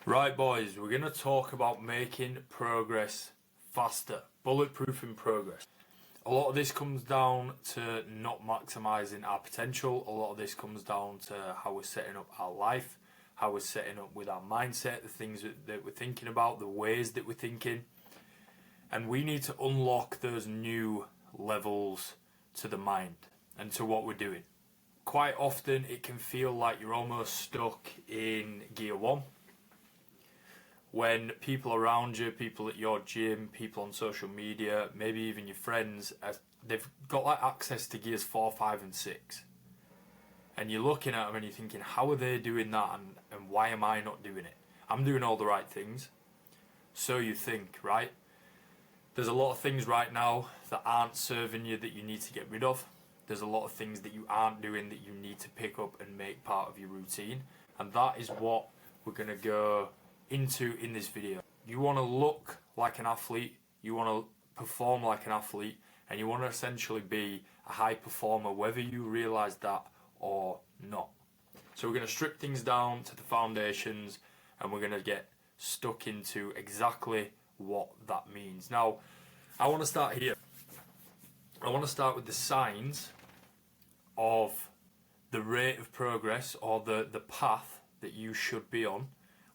Right, boys, we're going to talk about making progress faster, bulletproofing progress. A lot of this comes down to not maximizing our potential. A lot of this comes down to how we're setting up our life, how we're setting up with our mindset, the things that we're thinking about, the ways that we're thinking. And we need to unlock those new levels to the mind and to what we're doing. Quite often it can feel like you're almost stuck in gear one, when people around you, people at your gym, people on social media, maybe even your friends, they've got like access to gears 4, 5 and 6. And you're looking at them and you're thinking, how are they doing that and why am I not doing it? I'm doing all the right things. So you think, right? There's a lot of things right now that aren't serving you that you need to get rid of. There's a lot of things that you aren't doing that you need to pick up and make part of your routine. And that is what we're going to go into in this video. You want to look like an athlete, you want to perform like an athlete, and you want to essentially be a high performer, whether you realize that or not. So we're going to strip things down to the foundations and we're going to get stuck into exactly what that means. Now, I want to start here. I want to start with the signs of the rate of progress or the path that you should be on,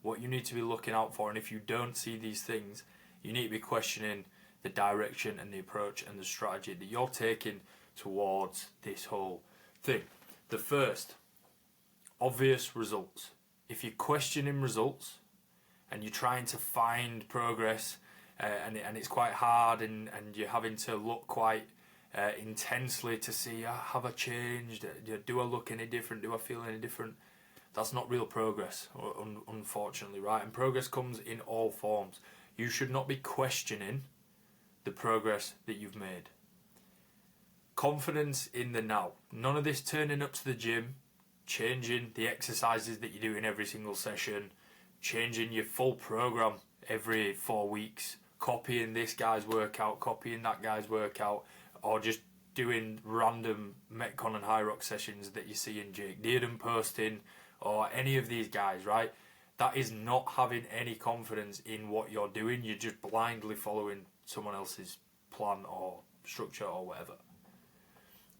what you need to be looking out for. And if you don't see these things, you need to be questioning the direction and the approach and the strategy that you're taking towards this whole thing. The first, obvious results. If you're questioning results and you're trying to find progress and it's quite hard and you're having to look quite intensely to see, have I changed? Do I look any different? Do I feel any different? That's not real progress, unfortunately, right? And progress comes in all forms. You should not be questioning the progress that you've made. Confidence in the now. None of this turning up to the gym, changing the exercises that you do in every single session, changing your full program every 4 weeks, copying this guy's workout, copying that guy's workout, or just doing random Metcon and High Rock sessions that you see in Jake Dearden posting, or any of these guys, right? That is not having any confidence in what you're doing. You're just blindly following someone else's plan or structure or whatever.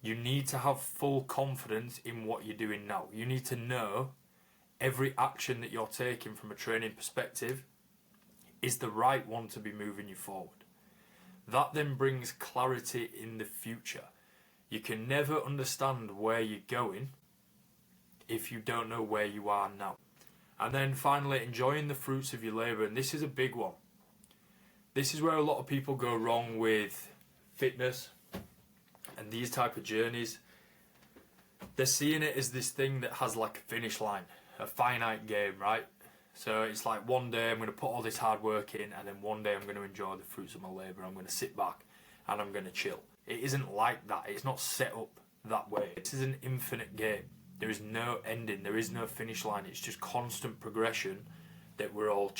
You need to have full confidence in what you're doing now. You need to know every action that you're taking from a training perspective is the right one to be moving you forward. That then brings clarity in the future. You can never understand where you're going if you don't know where you are now. And then finally, enjoying the fruits of your labour. And this is a big one. This is where a lot of people go wrong with fitness and these type of journeys. They're seeing it as this thing that has like a finish line, a finite game, right? So it's like one day I'm going to put all this hard work in and then one day I'm going to enjoy the fruits of my labour. I'm going to sit back and I'm going to chill. It isn't like that. It's not set up that way. This is an infinite game. There is no ending. There is no finish line. It's just constant progression that we're all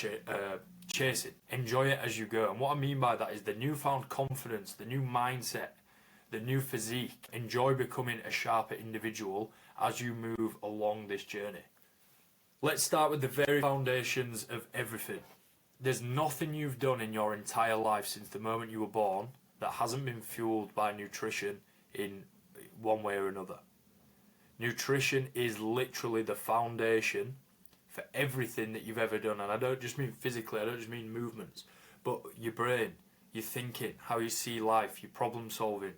chasing. Enjoy it as you go. And what I mean by that is the newfound confidence, the new mindset, the new physique. Enjoy becoming a sharper individual as you move along this journey. Let's start with the very foundations of everything. There's nothing you've done in your entire life since the moment you were born that hasn't been fueled by nutrition in one way or another. Nutrition is literally the foundation for everything that you've ever done. And I don't just mean physically, I don't just mean movements, but your brain, your thinking, how you see life, your problem solving,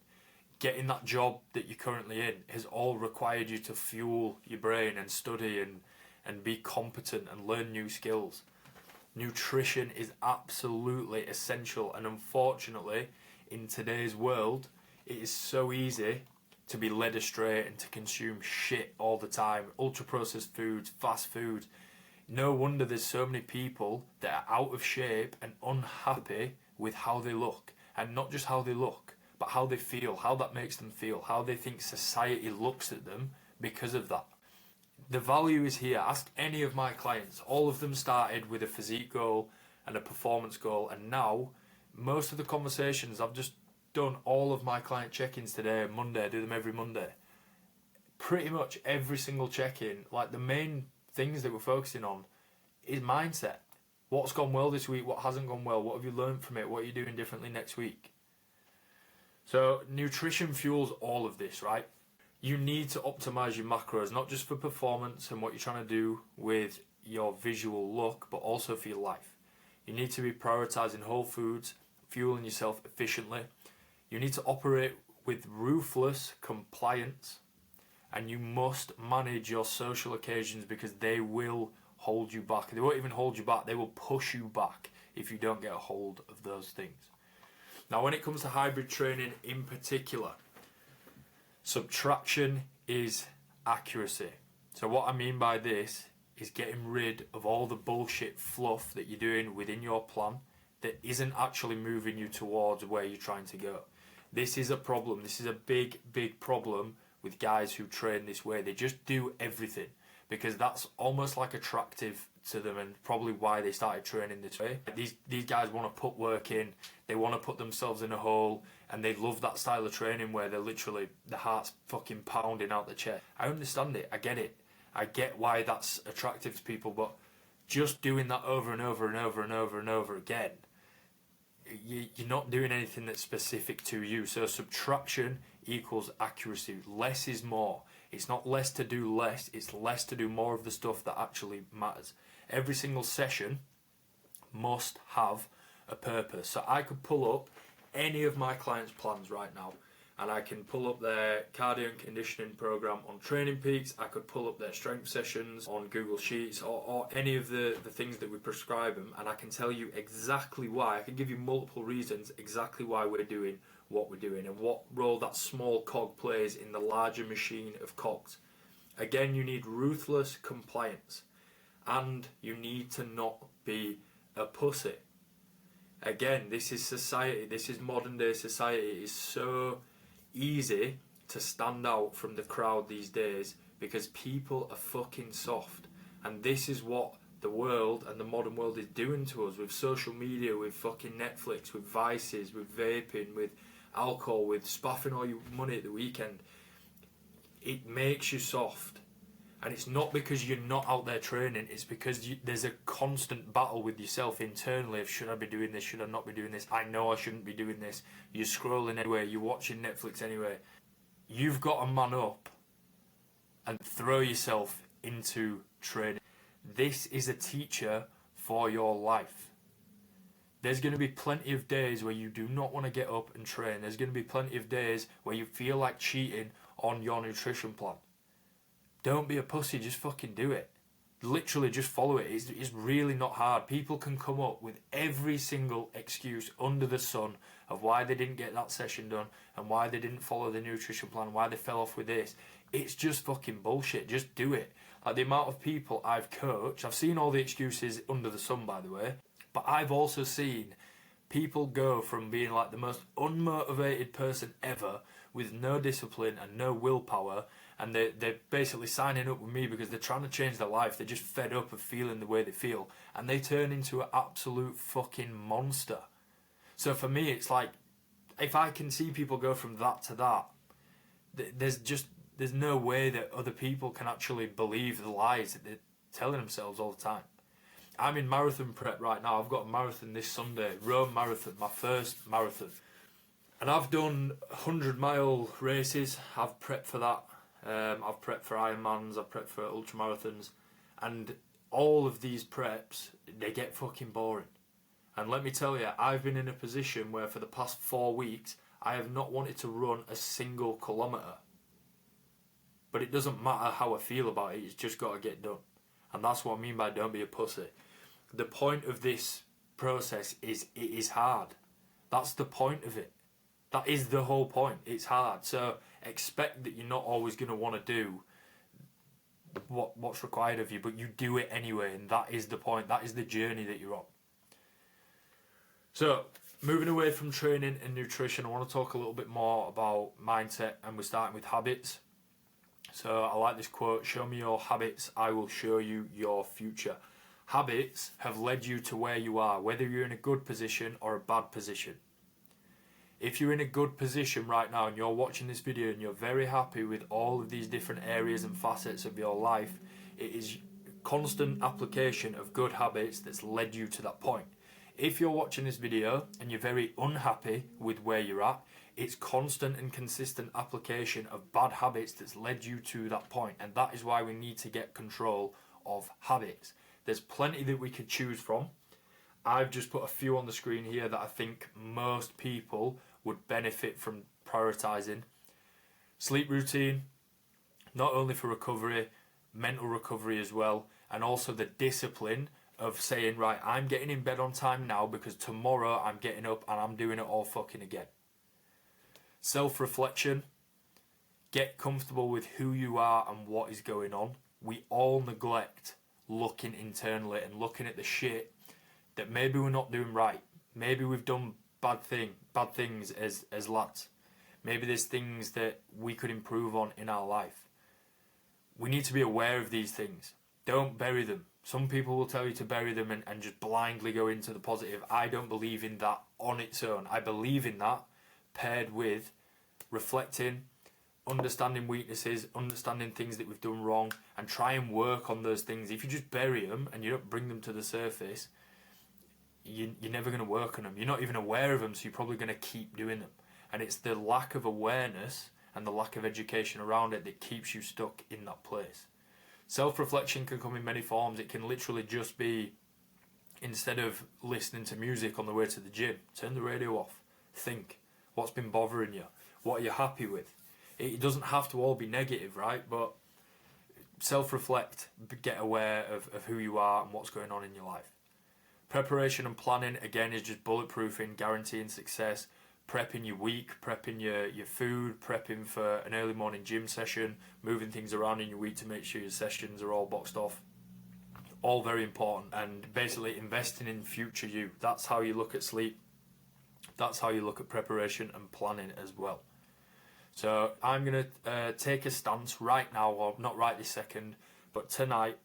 getting that job that you're currently in has all required you to fuel your brain and study and be competent and learn new skills. Nutrition is absolutely essential, and unfortunately in today's world it is so easy to be led astray and to consume shit all the time. Ultra processed foods, fast food. No wonder there's so many people that are out of shape and unhappy with how they look. And not just how they look, but how they feel, how that makes them feel, how they think society looks at them because of that. The value is here. Ask any of my clients. All of them started with a physique goal and a performance goal, and now most of the conversations, I've just done all of my client check-ins today, Monday. I do them every Monday. Pretty much every single check-in, like the main things that we're focusing on is mindset. What's gone well this week? What hasn't gone well? What have you learned from it? What are you doing differently next week? So nutrition fuels all of this, right? You need to optimize your macros, not just for performance and what you're trying to do with your visual look, but also for your life. You need to be prioritizing whole foods, fueling yourself efficiently. You need to operate with ruthless compliance, and you must manage your social occasions because they will hold you back. They won't even hold you back, they will push you back if you don't get a hold of those things. Now, when it comes to hybrid training in particular, subtraction is accuracy. So what I mean by this is getting rid of all the bullshit fluff that you're doing within your plan that isn't actually moving you towards where you're trying to go. This is a problem. This is a big, big problem with guys who train this way. They just do everything because that's almost like attractive to them, and probably why they started training this way. These guys want to put work in, they want to put themselves in a hole, and they love that style of training where they're literally, the heart's fucking pounding out the chest. I understand it, I get it. I get why that's attractive to people, but just doing that over and over and over and over and over again, you're not doing anything that's specific to you. So subtraction equals accuracy. Less is more. It's not less to do less, it's less to do more of the stuff that actually matters. Every single session must have a purpose. So I could pull up any of my clients' plans right now, and I can pull up their cardio and conditioning program on Training Peaks. I could pull up their strength sessions on Google Sheets, or any of the things that we prescribe them, and I can tell you exactly why. I can give you multiple reasons exactly why we're doing what we're doing and what role that small cog plays in the larger machine of cogs. Again, you need ruthless compliance, and you need to not be a pussy. Again, this is society, this is modern day society. It is so easy to stand out from the crowd these days because people are fucking soft, and this is what the world and the modern world is doing to us with social media, with fucking Netflix, with vices, with vaping, with alcohol, with spaffing all your money at the weekend. It makes you soft, and it's not because you're not out there training, it's because there's a constant battle with yourself internally of, should I be doing this, should I not be doing this, I know I shouldn't be doing this. You're scrolling anyway, you're watching Netflix anyway. You've got to man up and throw yourself into training. This is a teacher for your life. There's going to be plenty of days where you do not want to get up and train. There's going to be plenty of days where you feel like cheating on your nutrition plan. Don't be a pussy, just fucking do it. Literally just follow it. It's really not hard. People can come up with every single excuse under the sun of why they didn't get that session done and why they didn't follow the nutrition plan, why they fell off with this. It's just fucking bullshit. Just do it. Like the amount of people I've coached, I've seen all the excuses under the sun, by the way, but I've also seen people go from being like the most unmotivated person ever with no discipline and no willpower, and they're basically signing up with me because they're trying to change their life. They're just fed up of feeling the way they feel, and they turn into an absolute fucking monster. So for me, it's like, if I can see people go from that to that, there's no way that other people can actually believe the lies that they're telling themselves all the time. I'm in marathon prep right now. I've got a marathon this Sunday, Rome Marathon, my first marathon. And I've done 100-mile races. I've prepped for that. I've prepped for Ironmans, I've prepped for ultramarathons. And all of these preps, they get fucking boring. And let me tell you, I've been in a position where for the past 4 weeks, I have not wanted to run a single kilometre. But it doesn't matter how I feel about it, it's just got to get done. And that's what I mean by don't be a pussy. The point of this process is it is hard. That's the point of it. That is the whole point. It's hard. So expect that you're not always going to want to do what's required of you, but you do it anyway, and that is the point. That is the journey that you're on. So moving away from training and nutrition, I want to talk a little bit more about mindset, and we're starting with habits. So I like this quote: "Show me your habits, I will show you your future." Habits have led you to where you are, whether you're in a good position or a bad position. If you're in a good position right now and you're watching this video and you're very happy with all of these different areas and facets of your life, it is constant application of good habits that's led you to that point. If you're watching this video and you're very unhappy with where you're at, it's constant and consistent application of bad habits that's led you to that point, and that is why we need to get control of habits. There's plenty that we could choose from. I've just put a few on the screen here that I think most people would benefit from prioritizing. Sleep routine, not only for recovery, mental recovery as well, and also the discipline of saying, right, I'm getting in bed on time now because tomorrow I'm getting up and I'm doing it all fucking again. Self-reflection, get comfortable with who you are and what is going on. We all neglect looking internally and looking at the shit that maybe we're not doing right. Maybe we've done bad things as lads. Maybe there's things that we could improve on in our life. We need to be aware of these things. Don't bury them. Some people will tell you to bury them and just blindly go into the positive. I don't believe in that on its own. I believe in that paired with reflecting, understanding weaknesses, understanding things that we've done wrong, and try and work on those things. If you just bury them and you don't bring them to the surface, you're never going to work on them. You're not even aware of them, so you're probably going to keep doing them. And it's the lack of awareness and the lack of education around it that keeps you stuck in that place. Self-reflection can come in many forms. It can literally just be, instead of listening to music on the way to the gym, turn the radio off. Think. What's been bothering you? What are you happy with? It doesn't have to all be negative, right? But self-reflect, get aware of who you are and what's going on in your life. Preparation and planning, again, is just bulletproofing, guaranteeing success. Prepping your week, prepping your food, prepping for an early morning gym session, moving things around in your week to make sure your sessions are all boxed off. All very important. And basically investing in future you. That's how you look at sleep. That's how you look at preparation and planning as well. So I'm going to take a stance right now, or not right this second, but tonight.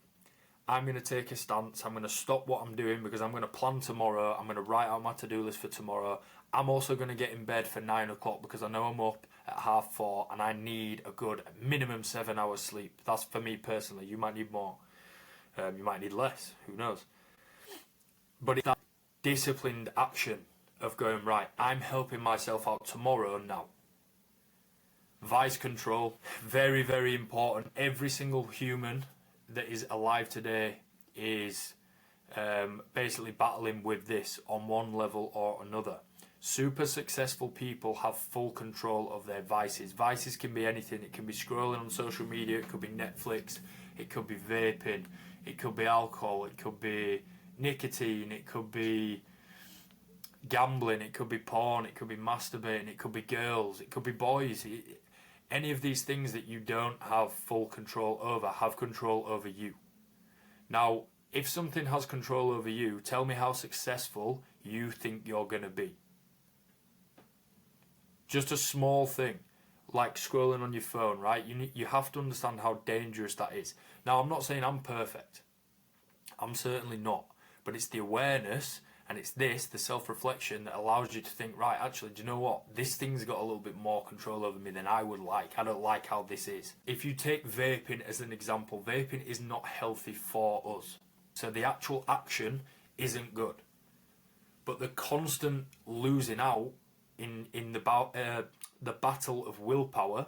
I'm going to take a stance. I'm going to stop what I'm doing because I'm going to plan tomorrow. I'm going to write out my to-do list for tomorrow. I'm also going to get in bed for 9 o'clock because I know I'm up at 4:30 and I need a good minimum 7 hours sleep. That's for me personally. You might need more. You might need less. Who knows? But it's that disciplined action of going, right, I'm helping myself out tomorrow now. Vice control, very, very important. Every single human that is alive today is basically battling with this on one level or another. Super successful people have full control of their vices. Vices can be anything. It can be scrolling on social media, it could be Netflix, it could be vaping, it could be alcohol, it could be nicotine, it could be gambling, it could be porn, it could be masturbating, it could be girls, it could be boys. Any of these things that you don't have full control over have control over you. Now, if something has control over you, tell me how successful you think you're going to be. Just a small thing, like scrolling on your phone, right? You have to understand how dangerous that is. Now, I'm not saying I'm perfect. I'm certainly not. But it's the awareness, and it's the self-reflection that allows you to think, right, actually, do you know what? This thing's got a little bit more control over me than I would like. I don't like how this is. If you take vaping as an example, vaping is not healthy for us. So the actual action isn't good. But the constant losing out in the battle of willpower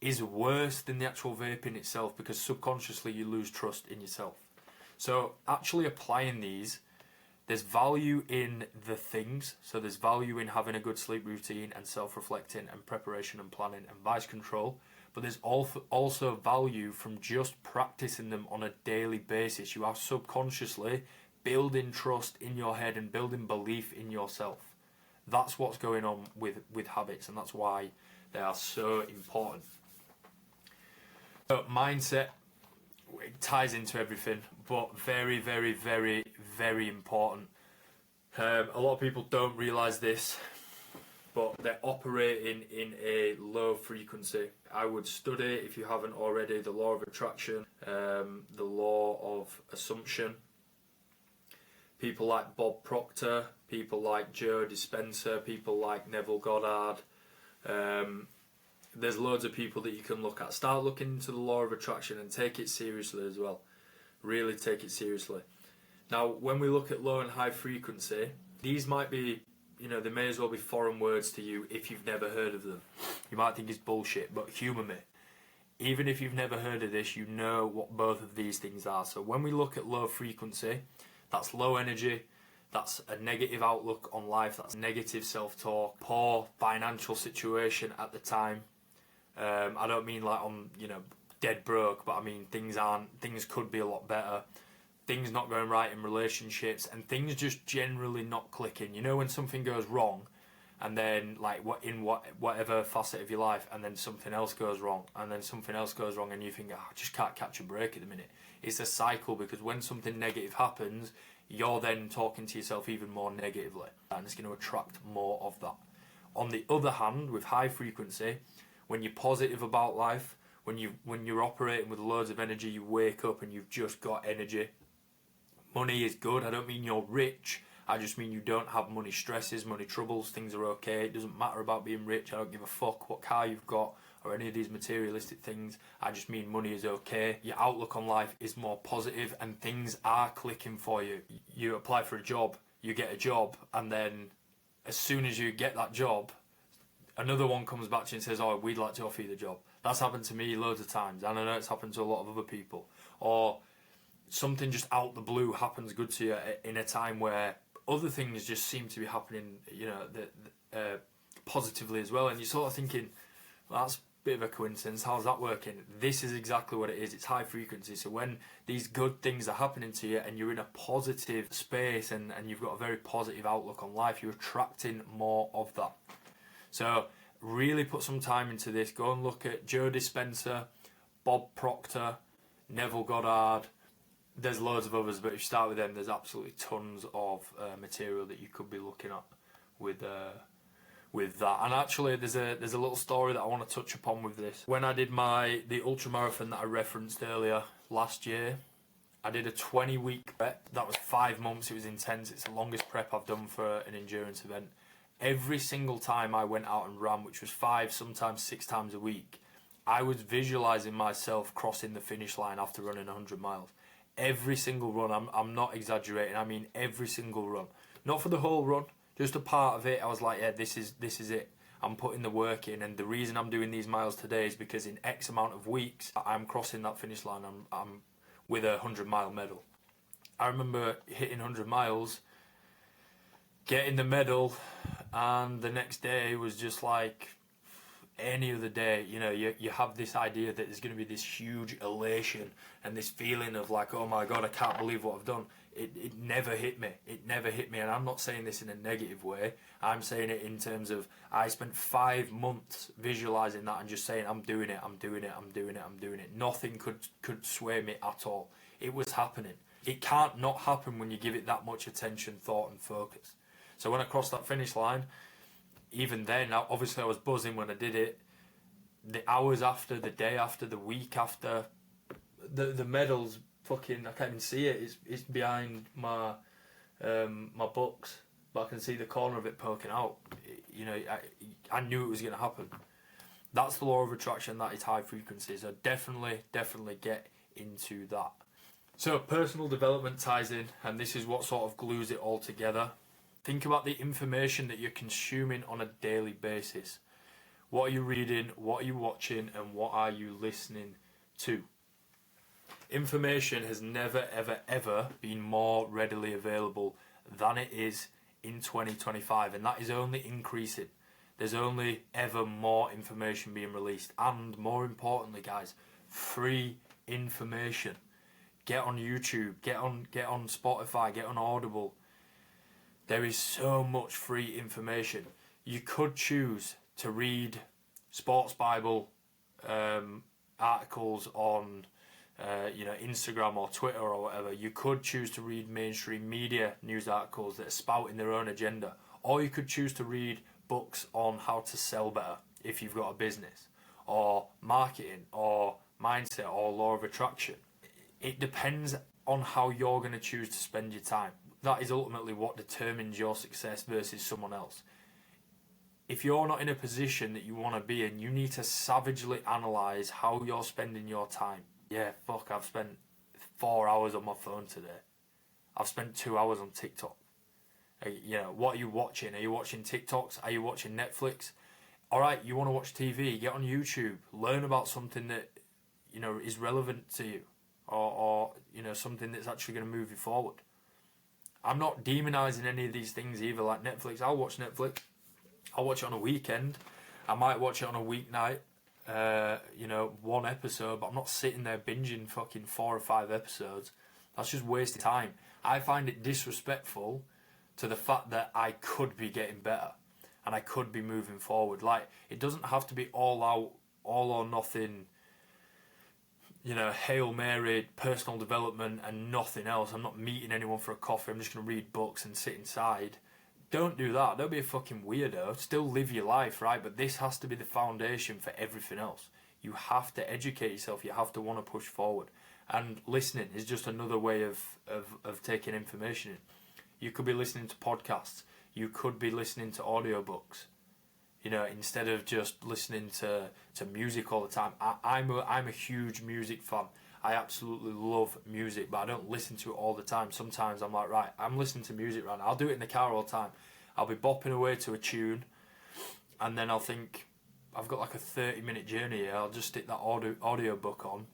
is worse than the actual vaping itself, because subconsciously you lose trust in yourself. So actually applying these, there's value in the things. So there's value in having a good sleep routine and self-reflecting and preparation and planning and vice control. But there's also value from just practicing them on a daily basis. You are subconsciously building trust in your head and building belief in yourself. That's what's going on with habits, and that's why they are so important. So mindset, it ties into everything, but very, very, very, very important. A lot of people don't realise this, but they're operating in a low frequency. I would study, if you haven't already, the law of attraction, the law of assumption. People like Bob Proctor, people like Joe Dispenza, people like Neville Goddard. There's loads of people that you can look at. Start looking into the law of attraction and take it seriously as well. Really take it seriously. Now, when we look at low and high frequency, these might be, they may as well be foreign words to you if you've never heard of them. You might think it's bullshit, but humour me. Even if you've never heard of this, you know what both of these things are. So when we look at low frequency, that's low energy, that's a negative outlook on life, that's negative self-talk, poor financial situation at the time. I don't mean like I'm, dead broke, but I mean things could be a lot better. Things not going right in relationships, and things just generally not clicking. You know when something goes wrong, and then whatever facet of your life, and then something else goes wrong, and then something else goes wrong, and you think, I just can't catch a break at the minute. It's a cycle, because when something negative happens, you're then talking to yourself even more negatively, and it's going to attract more of that. On the other hand, with high frequency, when you're positive about life, when you're operating with loads of energy, you wake up and you've just got energy. Money is good. I don't mean you're rich. I just mean you don't have money stresses, money troubles, things are okay. It doesn't matter about being rich. I don't give a fuck what car you've got or any of these materialistic things. I just mean money is okay. Your outlook on life is more positive and things are clicking for you. You apply for a job, you get a job, and then as soon as you get that job, another one comes back to you and says, oh, we'd like to offer you the job. That's happened to me loads of times, and I know it's happened to a lot of other people. Or something just out the blue happens good to you in a time where other things just seem to be happening, positively as well, and you're sort of thinking, well, that's a bit of a coincidence, how's that working? This is exactly what it is. It's high frequency. So when these good things are happening to you and you're in a positive space and you've got a very positive outlook on life, you're attracting more of that. So really put some time into this. Go and look at Joe Dispenza, Bob Proctor, Neville Goddard. There's loads of others, but if you start with them, there's absolutely tons of material that you could be looking at with that. And actually, there's a little story that I want to touch upon with this. When I did the ultra marathon that I referenced earlier last year, I did a 20-week prep. That was 5 months. It was intense. It's the longest prep I've done for an endurance event. Every single time I went out and ran, which was 5, sometimes 6 times a week, I was visualizing myself crossing the finish line after running 100 miles. Every single run, I'm not exaggerating, I mean every single run. Not for the whole run, just a part of it. I was like, yeah, this is it. I'm putting the work in, and the reason I'm doing these miles today is because in X amount of weeks, I'm crossing that finish line. I'm with a 100-mile medal. I remember hitting 100 miles, getting the medal, and the next day was just like any other day. You have this idea that there's going to be this huge elation and this feeling of like, oh my god, I can't believe what I've done. It never hit me. It never hit me. And I'm not saying this in a negative way. I'm saying it in terms of I spent 5 months visualizing that and just saying, I'm doing it, I'm doing it, I'm doing it, I'm doing it. Nothing could sway me at all. It was happening. It can't not happen when you give it that much attention, thought and focus. So when I crossed that finish line, even then, obviously I was buzzing when I did it. The hours after, the day after, the week after, the medals, fucking, I can't even see it. It's behind my my books, but I can see the corner of it poking out. I knew it was going to happen. That's the law of attraction. That is high frequency. So definitely get into that. So personal development ties in, and this is what sort of glues it all together. Think about the information that you're consuming on a daily basis. What are you reading? What are you watching? And what are you listening to? Information has never, ever, ever been more readily available than it is in 2025. And that is only increasing. There's only ever more information being released. And more importantly, guys, free information. Get on YouTube. Get on Spotify. Get on Audible. There is so much free information. You could choose to read Sports Bible articles on Instagram or Twitter or whatever. You could choose to read mainstream media news articles that are spouting their own agenda. Or you could choose to read books on how to sell better if you've got a business, or marketing, or mindset, or law of attraction. It depends on how you're going to choose to spend your time. That is ultimately what determines your success versus someone else. If you're not in a position that you want to be in, you need to savagely analyse how you're spending your time. Yeah, fuck, I've spent 4 hours on my phone today. I've spent 2 hours on TikTok. What are you watching? Are you watching TikToks? Are you watching Netflix? Alright, you want to watch TV, get on YouTube, learn about something that, is relevant to you, or something that's actually going to move you forward. I'm not demonizing any of these things either, like Netflix. I'll watch Netflix. I'll watch it on a weekend. I might watch it on a weeknight, one episode, but I'm not sitting there binging fucking 4 or 5 episodes. That's just wasting time. I find it disrespectful to the fact that I could be getting better and I could be moving forward. Like, it doesn't have to be all out, all or nothing, Hail Mary, personal development and nothing else. I'm not meeting anyone for a coffee. I'm just going to read books and sit inside. Don't do that. Don't be a fucking weirdo. Still live your life, right? But this has to be the foundation for everything else. You have to educate yourself. You have to want to push forward. And listening is just another way of taking information in. You could be listening to podcasts. You could be listening to audiobooks. Instead of just listening to music all the time. I'm a huge music fan. I absolutely love music, but I don't listen to it all the time. Sometimes I'm like, right, I'm listening to music right now. I'll do it in the car all the time. I'll be bopping away to a tune, and then I'll think, I've got like a 30-minute journey here. I'll just stick that audio book on.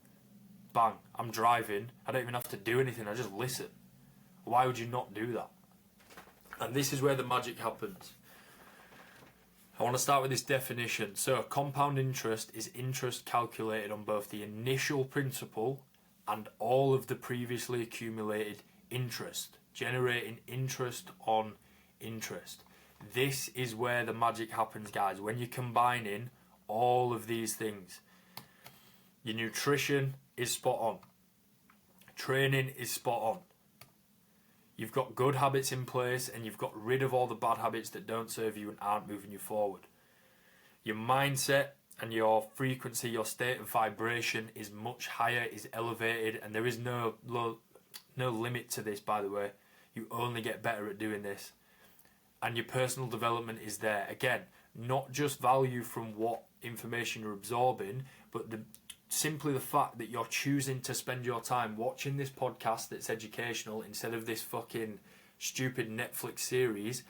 Bang, I'm driving. I don't even have to do anything. I just listen. Why would you not do that? And this is where the magic happens. I want to start with this definition. So, compound interest is interest calculated on both the initial principal and all of the previously accumulated interest, generating interest on interest. This is where the magic happens, guys, when you're combining all of these things. Your nutrition is spot on. Training is spot on. You've got good habits in place and you've got rid of all the bad habits that don't serve you and aren't moving you forward. Your mindset and your frequency, your state of vibration is much higher, is elevated, and there is no limit to this, by the way. You only get better at doing this. And your personal development is there. Again, not just value from what information you're absorbing, but simply the fact that you're choosing to spend your time watching this podcast that's educational instead of this fucking stupid Netflix series.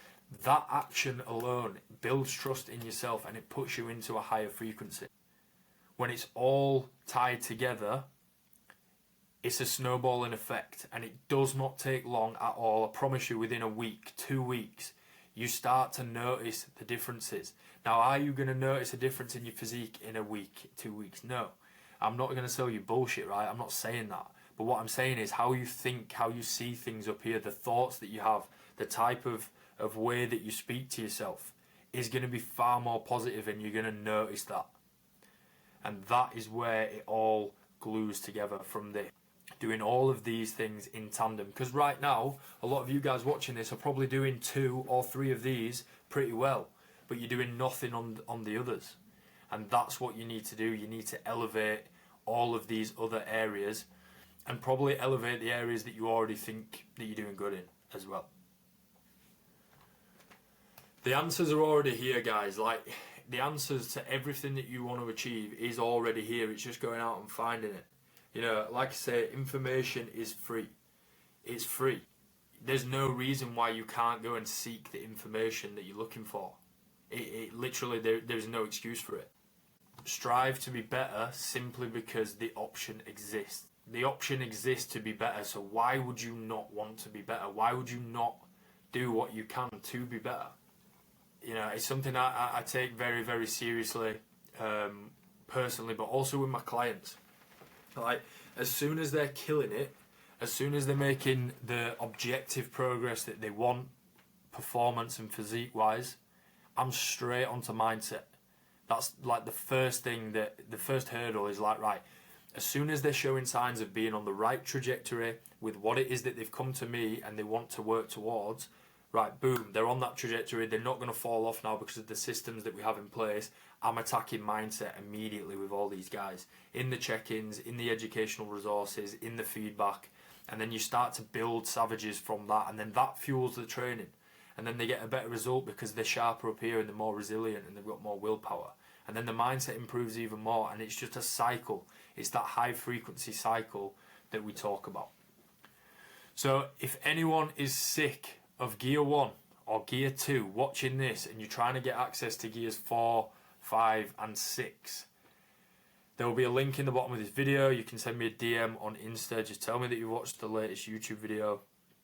That action alone builds trust in yourself and it puts you into a higher frequency. When it's all tied together, it's a snowballing effect, and it does not take long at all. I promise you, within a week, 2 weeks, you start to notice the differences. Now, are you going to notice a difference in your physique in a week, 2 weeks? No. I'm not going to sell you bullshit, right? I'm not saying that. But what I'm saying is how you think, how you see things up here, the thoughts that you have, the type of way that you speak to yourself is going to be far more positive, and you're going to notice that. And that is where it all glues together from this. Doing all of these things in tandem. Because right now, a lot of you guys watching this are probably doing 2 or 3 of these pretty well, but you're doing nothing on the others. And that's what you need to do. You need to elevate all of these other areas, and probably elevate the areas that you already think that you're doing good in as well. The answers are already here, guys. Like, the answers to everything that you want to achieve is already here. It's just going out and finding it. Like I say, information is free. It's free. There's no reason why you can't go and seek the information that you're looking for. It literally, there's no excuse for it. Strive to be better simply because the option exists. The option exists to be better, so why would you not want to be better? Why would you not do what you can to be better? It's something I take very, very seriously, personally, but also with my clients. Like, as soon as they're killing it, as soon as they're making the objective progress that they want, performance and physique wise, I'm straight onto mindset. That's like the first hurdle is like, right, as soon as they're showing signs of being on the right trajectory with what it is that they've come to me and they want to work towards, right, boom, they're on that trajectory. They're not going to fall off now because of the systems that we have in place. I'm attacking mindset immediately with all these guys. In the check-ins, in the educational resources, in the feedback. And then you start to build savages from that. And then that fuels the training. And then they get a better result because they're sharper up here and they're more resilient and they've got more willpower. And then the mindset improves even more. And it's just a cycle. It's that high frequency cycle that we talk about. So if anyone is sick of Gear 1 or Gear 2 watching this and you're trying to get access to Gears 4, 5 and 6, there will be a link in the bottom of this video. You can send me a DM on Insta. Just tell me that you watched the latest YouTube video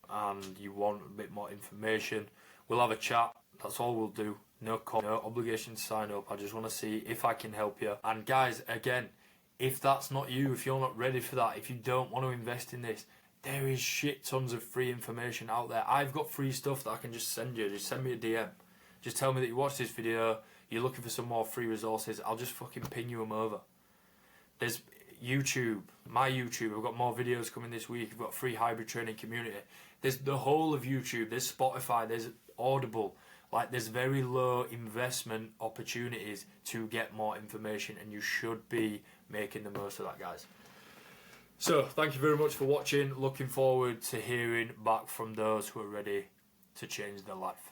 and you want a bit more information. We'll have a chat. That's all we'll do. No call, no obligation to sign up. I just want to see if I can help you. And guys, again, if that's not you, if you're not ready for that, if you don't want to invest in this, there is shit tons of free information out there. I've got free stuff that I can just send you. Just send me a DM. Just tell me that you watched this video, you're looking for some more free resources. I'll just fucking ping you them over. There's YouTube, my YouTube. I've got more videos coming this week. I've got free hybrid training community. There's the whole of YouTube. There's Spotify. There's Audible. Like, there's very low investment opportunities to get more information, and you should be making the most of that, guys. So, thank you very much for watching. Looking forward to hearing back from those who are ready to change their life.